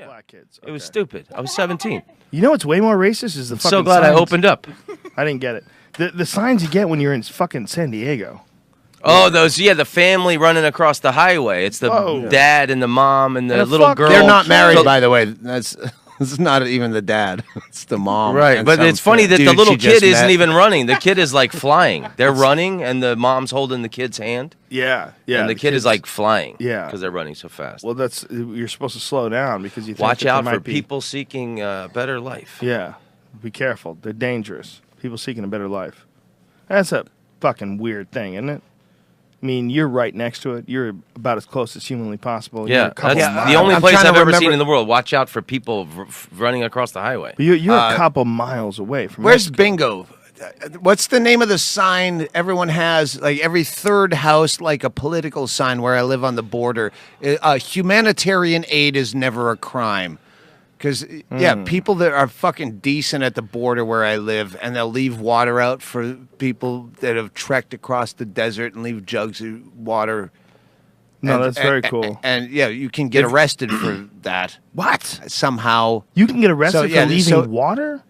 Black kids. It was stupid. I was 17. You know what's way more racist is the fucking So glad signs. I opened up. I didn't get it. The signs you get when you're in fucking San Diego. Oh, those, the family running across the highway. It's the dad and the mom and the little girl. They're not married, by the way. It's not even the dad. It's the mom. Right, but it's funny that the little kid isn't even running. The kid is like flying. They're running, and the mom's holding the kid's hand. Yeah. And the kid is like flying. Yeah. Because they're running so fast. Well, you're supposed to slow down because you think Watch that out there for might be people seeking a better life. Yeah. Be careful. They're dangerous. People seeking a better life. That's a fucking weird thing, isn't it? I mean, you're right next to it. You're about as close as humanly possible. Yeah, that's the only place I've ever seen in the world. Watch out for people running across the highway. But you're a couple miles away from Where's Mexico. Bingo? What's the name of the sign everyone has? Like every third house, like a political sign where I live on the border. Humanitarian aid is never a crime. Because, people that are fucking decent at the border where I live, and they'll leave water out for people that have trekked across the desert and leave jugs of water. No, that's very cool. And you can get arrested for that. What? Somehow. You can get arrested for leaving water?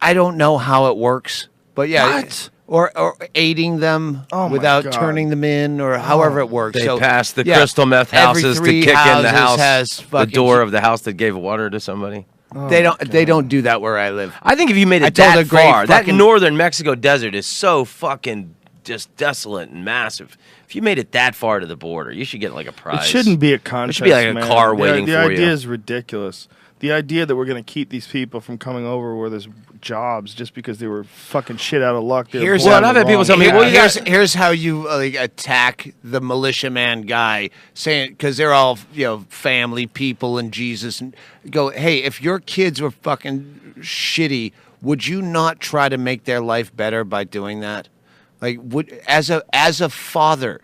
I don't know how it works, but What? Or aiding them without turning them in, or however it works. They pass the crystal meth houses to kick in the house, the door of the house that gave water to somebody. They don't do that where I live. I think if you made it that far, that northern Mexico desert is so fucking just desolate and massive. If you made it that far to the border, you should get like a prize. It shouldn't be a contest. It should be like a car waiting for you. The idea is ridiculous. The idea that we're going to keep these people from coming over where there's jobs just because they were fucking shit out of luck. I've had people tell me, here's how you attack the militiaman guy, saying because they're all family people and Jesus, and go, hey, if your kids were fucking shitty, would you not try to make their life better by doing that? Like, as a father,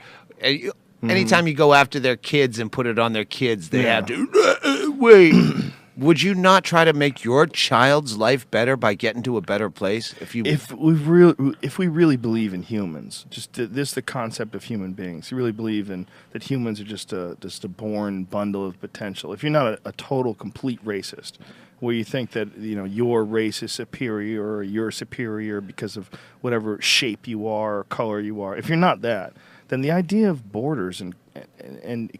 anytime you go after their kids and put it on their kids, they have to wait. Would you not try to make your child's life better by getting to a better place? If we really believe in humans, just the concept of human beings, you really believe in that humans are just a born bundle of potential. If you're not a total complete racist, where you think that your race is superior or you're superior because of whatever shape you are or color you are, if you're not that, then the idea of borders and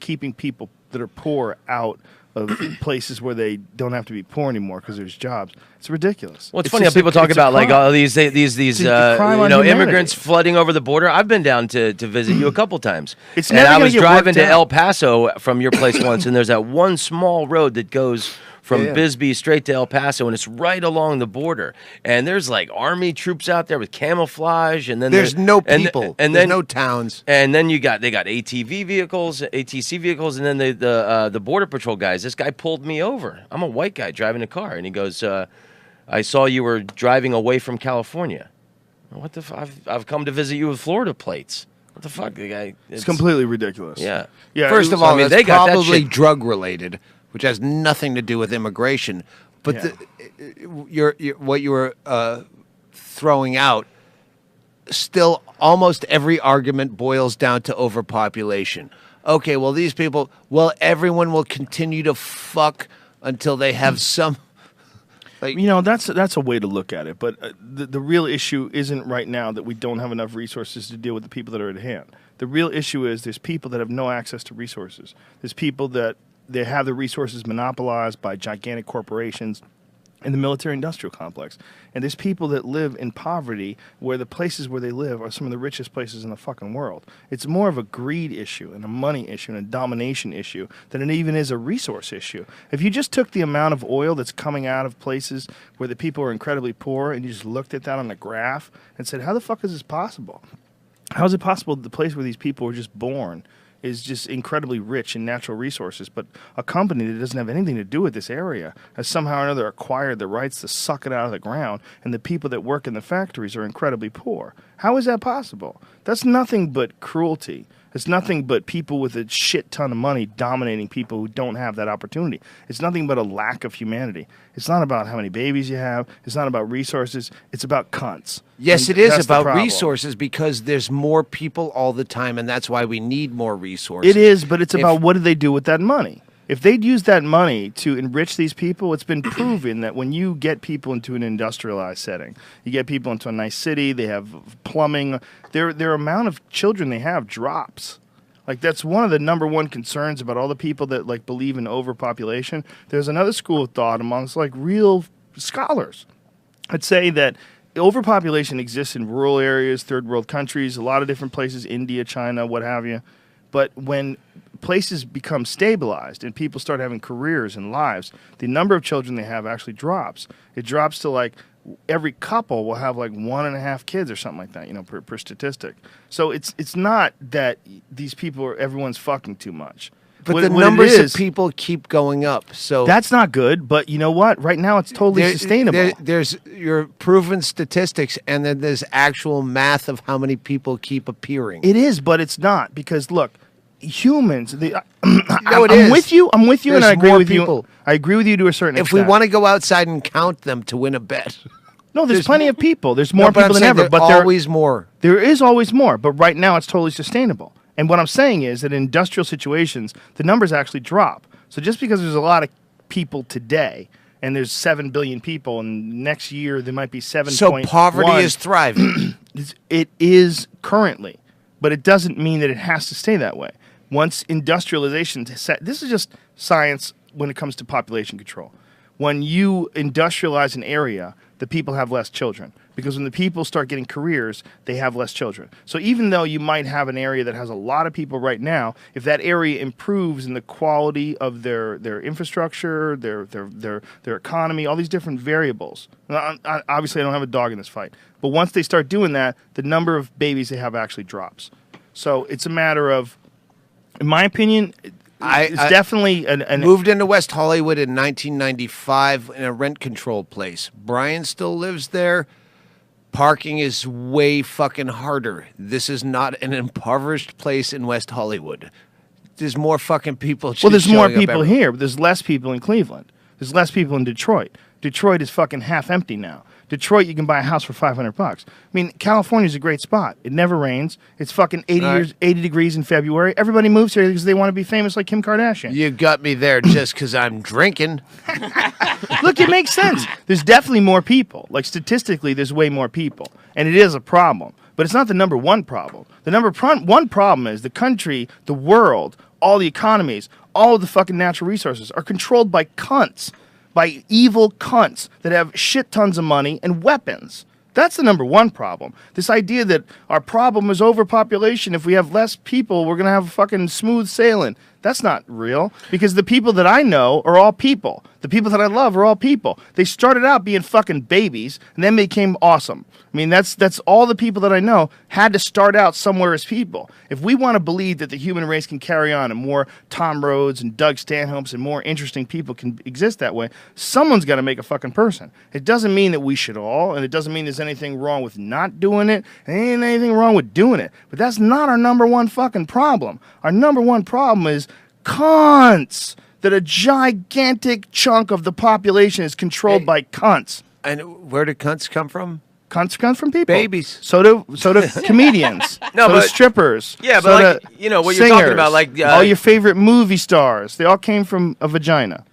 keeping people that are poor out of places where they don't have to be poor anymore because there's jobs. It's ridiculous. Well, it's funny how people talk about like all these immigrants flooding over the border. I've been down to visit you a couple times. And I was driving to El Paso from your place once, and there's that one small road that goes from Bisbee straight to El Paso, and it's right along the border. And there's like army troops out there with camouflage, and then there's no people, and there's then no towns. And then they got ATC vehicles, and then the border patrol guys. This guy pulled me over. I'm a white guy driving a car, and he goes, "I saw you were driving away from California. What the fuck? I've come to visit you with Florida plates. What the fuck, the guy? It's completely ridiculous. Yeah. First of all, they got probably drug related, which has nothing to do with immigration. But what you were throwing out, still almost every argument boils down to overpopulation. Okay, well, these people, everyone will continue to fuck until they have some... that's a way to look at it. But the real issue isn't right now that we don't have enough resources to deal with the people that are at hand. The real issue is there's people that have no access to resources. There's people that they have the resources monopolized by gigantic corporations in the military-industrial complex. And there's people that live in poverty where the places where they live are some of the richest places in the fucking world. It's more of a greed issue and a money issue and a domination issue than it even is a resource issue. If you just took the amount of oil that's coming out of places where the people are incredibly poor and you just looked at that on a graph and said, how the fuck is this possible? How is it possible that the place where these people were just born is just incredibly rich in natural resources, but a company that doesn't have anything to do with this area has somehow or another acquired the rights to suck it out of the ground, and the people that work in the factories are incredibly poor? How is that possible? That's nothing but cruelty. It's nothing but people with a shit ton of money dominating people who don't have that opportunity. It's nothing but a lack of humanity. It's not about how many babies you have. It's not about resources. It's about cunts. Yes, it is about resources because there's more people all the time, and that's why we need more resources. It is, but it's about what do they do with that money? If they'd use that money to enrich these people, it's been proven that when you get people into an industrialized setting, you get people into a nice city, they have plumbing, their amount of children they have drops. Like, that's one of the number one concerns about all the people that, like, believe in overpopulation. There's another school of thought amongst, like, real scholars. I'd say that overpopulation exists in rural areas, third world countries, a lot of different places, India, China, what have you. But when places become stabilized and people start having careers and lives, the number of children they have actually drops. It drops to, like, every couple will have like 1.5 kids or something like that, you know, per statistic. So it's not that these people everyone's fucking too much. But the numbers of people keep going up. So that's not good. But you know what? Right now, it's totally sustainable. There's your proven statistics, and then there's actual math of how many people keep appearing. It is, but it's not, because look, humans. I'm with you. I'm with you, and I agree with you. I agree with you to a certain extent. If we want to go outside and count them to win a bet. No, there's plenty of people. There's more people than ever. But there's always more. There is always more. But right now, it's totally sustainable. And what I'm saying is that in industrial situations, the numbers actually drop. So just because there's a lot of people today, and there's 7 billion people, and next year there might be 7.1. So poverty is thriving. It is currently. But it doesn't mean that it has to stay that way. Once industrialization, this is just science when it comes to population control. When you industrialize an area, the people have less children. Because when the people start getting careers, they have less children. So even though you might have an area that has a lot of people right now, if that area improves in the quality of their infrastructure, their economy, all these different variables. Obviously, I don't have a dog in this fight. But once they start doing that, the number of babies they have actually drops. So it's a matter of, in my opinion, it's definitely moved into West Hollywood in 1995 in a rent-controlled place. Brian still lives there. Parking is way fucking harder. This is not an impoverished place in West Hollywood. There's more fucking people. Well, there's more people here, but there's less people in Cleveland. There's less people in Detroit. Detroit is fucking half empty now. Detroit, you can buy a house for $500. I mean, California's a great spot. It never rains. It's fucking 80 degrees in February. Everybody moves here because they want to be famous like Kim Kardashian. You got me there just because I'm drinking. Look, it makes sense. There's definitely more people. Like, statistically, there's way more people. And it is a problem. But it's not the number one problem. The number one problem is the country, the world, all the economies, all of the fucking natural resources are controlled by cunts. By evil cunts that have shit tons of money and weapons. That's the number one problem. This idea that our problem is overpopulation. If we have less people, we're going to have fucking smooth sailing. That's not real, because the people that I know are all people. The people that I love are all people. They started out being fucking babies and then became awesome. I mean, that's all the people that I know had to start out somewhere as people. If we want to believe that the human race can carry on and more Tom Rhodes and Doug Stanhopes and more interesting people can exist that way, someone's got to make a fucking person. It doesn't mean that we should all, and it doesn't mean there's anything wrong with not doing it, and there ain't anything wrong with doing it. But that's not our number one fucking problem. Our number one problem is cunts. That a gigantic chunk of the population is controlled by cunts. And where do cunts come from? Cunts come from people. Babies. So do comedians. No, so but do strippers. Yeah, so but like, you know what singers, you're talking about, like all your favorite movie stars. They all came from a vagina.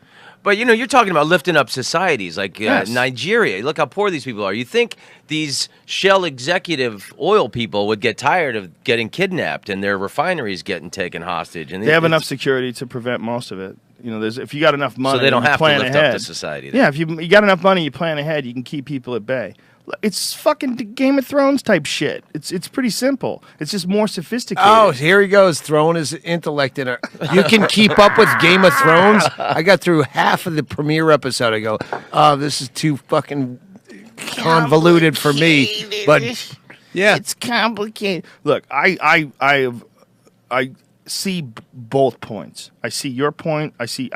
But, you know, you're talking about lifting up societies like Yes. Nigeria. Look how poor these people are. You think these Shell executive oil people would get tired of getting kidnapped and their refineries getting taken hostage? And they have enough security to prevent most of it. You know, if you got enough money, so they don't have to lift ahead. up the society. Then. Yeah, if you got enough money, you plan ahead. You can keep people at bay. It's fucking Game of Thrones type shit. It's pretty simple. It's just more sophisticated. Oh, here he goes, throwing his intellect in it. You can keep up with Game of Thrones? I got through half of the premiere episode. I go, oh, this is too fucking convoluted for me. But yeah, it's complicated. Look, I see both points. I see your point. I see.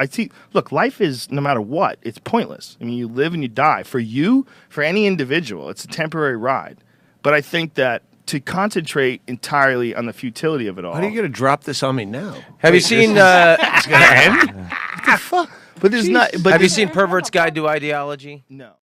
Look, life is, no matter what, it's pointless. I mean, you live and you die. For you, for any individual, it's a temporary ride. But I think that to concentrate entirely on the futility of it all. How are you going to drop this on me now? Have you seen? It's going to end? What the fuck? But there's not. But have you seen Pervert's Guide to Ideology? No.